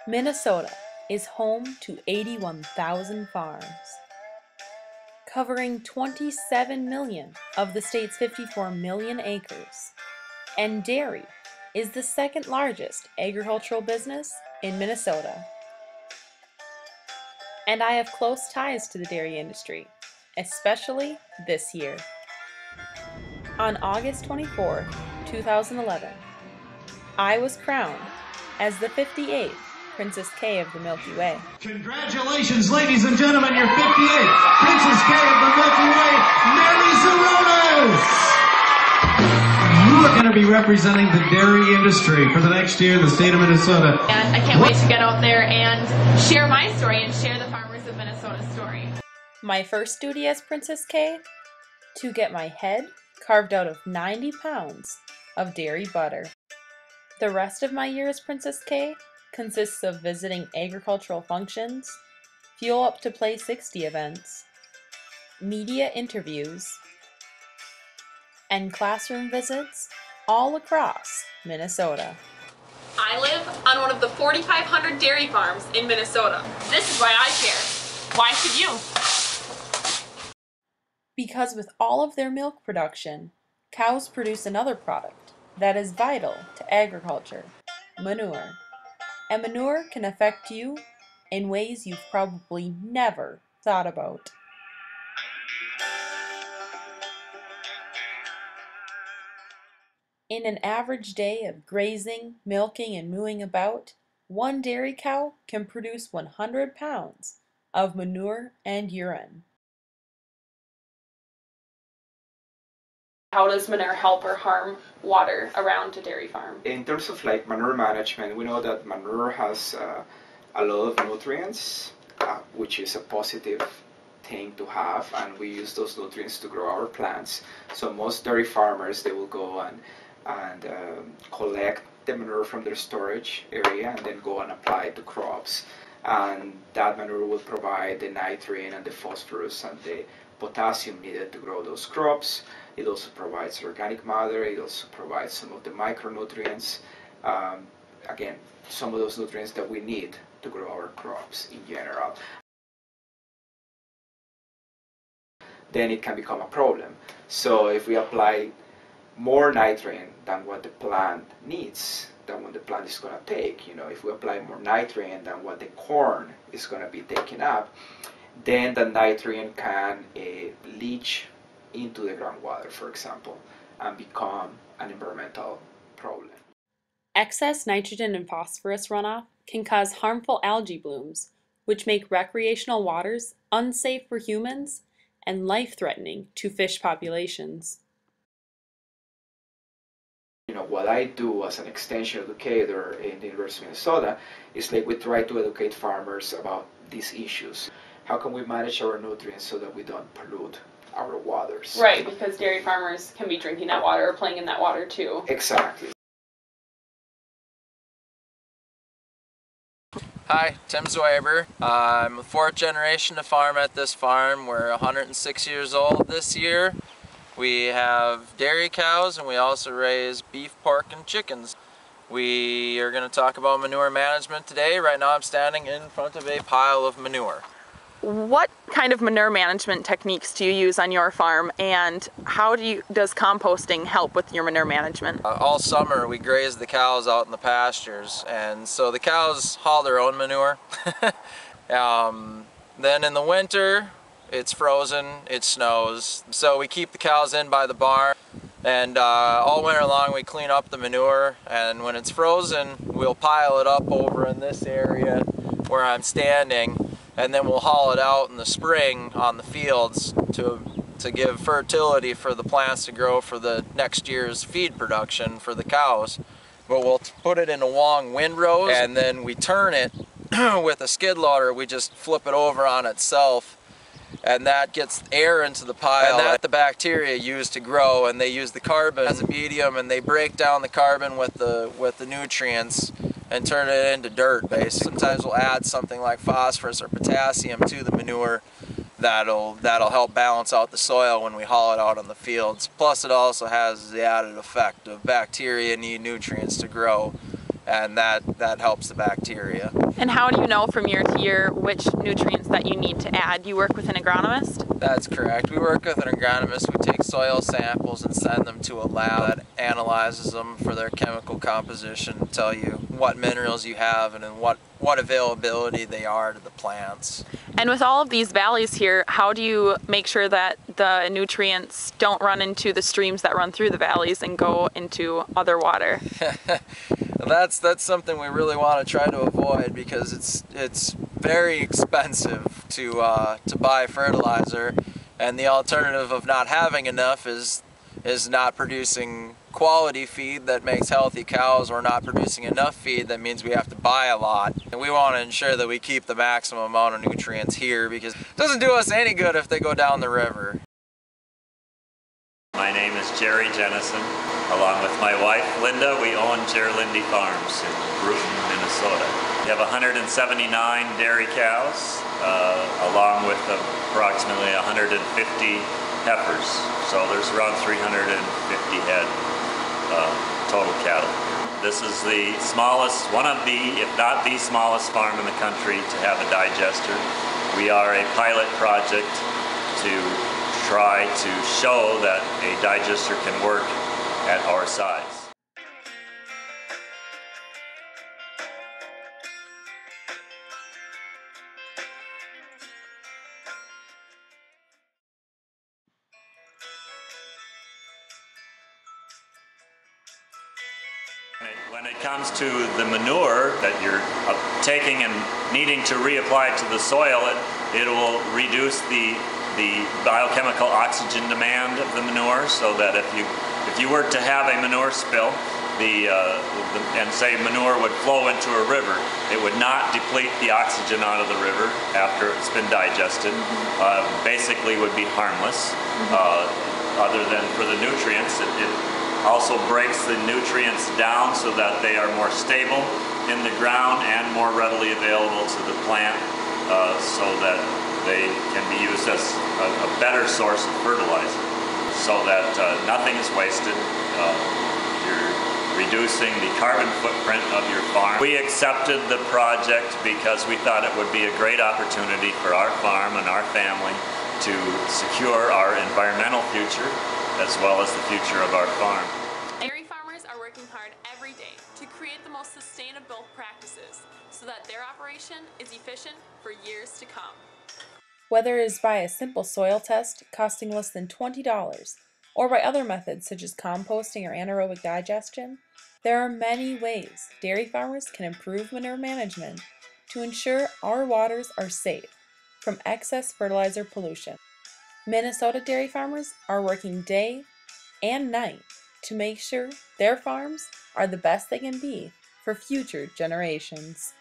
Minnesota is home to 81,000 farms, covering 27 million of the state's 54 million acres, and dairy is the second largest agricultural business in Minnesota. And I have close ties to the dairy industry, especially this year. On August 24, 2011, I was crowned as the 58th Princess K of the Milky Way. Congratulations, ladies and gentlemen, your 58th Princess K of the Milky Way, Mary Zoronas! You are going to be representing the dairy industry for the next year in the state of Minnesota. And I can't wait to get out there and share my story and share the farmers of Minnesota's story. My first duty as Princess K? To get my head carved out of 90 pounds of dairy butter. The rest of my year as Princess K consists of visiting agricultural functions, Fuel Up to Play 60 events, media interviews, and classroom visits all across Minnesota. I live on one of the 4,500 dairy farms in Minnesota. This is why I care. Why should you? Because with all of their milk production, cows produce another product that is vital to agriculture, manure. And manure can affect you in ways you've probably never thought about. In an average day of grazing, milking, and mooing about, one dairy cow can produce 100 pounds of manure and urine. How does manure help or harm water around a dairy farm? In terms of like manure management, we know that manure has a lot of nutrients, which is a positive thing to have, and we use those nutrients to grow our plants. So most dairy farmers, they will go and collect the manure from their storage area and then go and apply it to crops. And that manure will provide the nitrogen and the phosphorus and the potassium needed to grow those crops. It also provides organic matter. It also provides some of the micronutrients. Again, some of those nutrients that we need to grow our crops in general. Then it can become a problem. So if we apply more nitrogen than what the plant needs, than what the plant is going to take, if we apply more nitrogen than what the corn is going to be taking up, then the nitrogen can leach into the groundwater, for example, and become an environmental problem. Excess nitrogen and phosphorus runoff can cause harmful algae blooms, which make recreational waters unsafe for humans and life-threatening to fish populations. What I do as an extension educator in the University of Minnesota is like we try to educate farmers about these issues. How can we manage our nutrients so that we don't pollute our waters? Right, because dairy farmers can be drinking that water or playing in that water too. Exactly. Hi, Tim Zwaber. I'm the fourth generation to farm at this farm. We're 106 years old this year. We have dairy cows and we also raise beef, pork, and chickens. We are going to talk about manure management today. Right now I'm standing in front of a pile of manure. What kind of manure management techniques do you use on your farm, and how does composting help with your manure management? All summer we graze the cows out in the pastures, and so the cows haul their own manure. Then in the winter it's frozen, it snows, so we keep the cows in by the barn, and all winter long we clean up the manure, and when it's frozen we'll pile it up over in this area where I'm standing, and then we'll haul it out in the spring on the fields to give fertility for the plants to grow for the next year's feed production for the cows. But we'll put it in a long windrows, and then we turn it with a skid loader. We just flip it over on itself, and that gets air into the pile, and that the bacteria use to grow, and they use the carbon as a medium, and they break down the carbon with the nutrients and turn it into dirt, basically. Sometimes we'll add something like phosphorus or potassium to the manure that'll help balance out the soil when we haul it out on the fields. Plus it also has the added effect of bacteria need nutrients to grow, and that helps the bacteria. And how do you know from year to year which nutrients that you need to add? You work with an agronomist? That's correct. We work with an agronomist. We take soil samples and send them to a lab that analyzes them for their chemical composition, tell you what minerals you have and in what availability they are to the plants. And with all of these valleys here, how do you make sure that the nutrients don't run into the streams that run through the valleys and go into other water? That's something we really want to try to avoid, because it's very expensive to buy fertilizer, and the alternative of not having enough is not producing quality feed that makes healthy cows, or not producing enough feed that means we have to buy a lot. And we want to ensure that we keep the maximum amount of nutrients here, because it doesn't do us any good if they go down the river. My name is Jerry Jennison. Along with my wife, Linda, we own Gerlindy Farms in Bruton, Minnesota. We have 179 dairy cows, along with approximately 150 heifers. So there's around 350 head total cattle. This is the smallest, one of the, if not the smallest farm in the country to have a digester. We are a pilot project to try to show that a digester can work at our size. When it comes to the manure that you're taking and needing to reapply to the soil, it will reduce the biochemical oxygen demand of the manure, so that if you were to have a manure spill, and say manure would flow into a river, it would not deplete the oxygen out of the river after it's been digested. Basically would be harmless, other than for the nutrients. It also breaks the nutrients down so that they are more stable in the ground and more readily available to the plant, so that they can be used as a better source of fertilizer, so that nothing is wasted. You're reducing the carbon footprint of your farm. We accepted the project because we thought it would be a great opportunity for our farm and our family to secure our environmental future, as well as the future of our farm. Dairy farmers are working hard every day to create the most sustainable practices so that their operation is efficient for years to come. Whether it is by a simple soil test costing less than $20, or by other methods such as composting or anaerobic digestion, there are many ways dairy farmers can improve manure management to ensure our waters are safe from excess fertilizer pollution. Minnesota dairy farmers are working day and night to make sure their farms are the best they can be for future generations.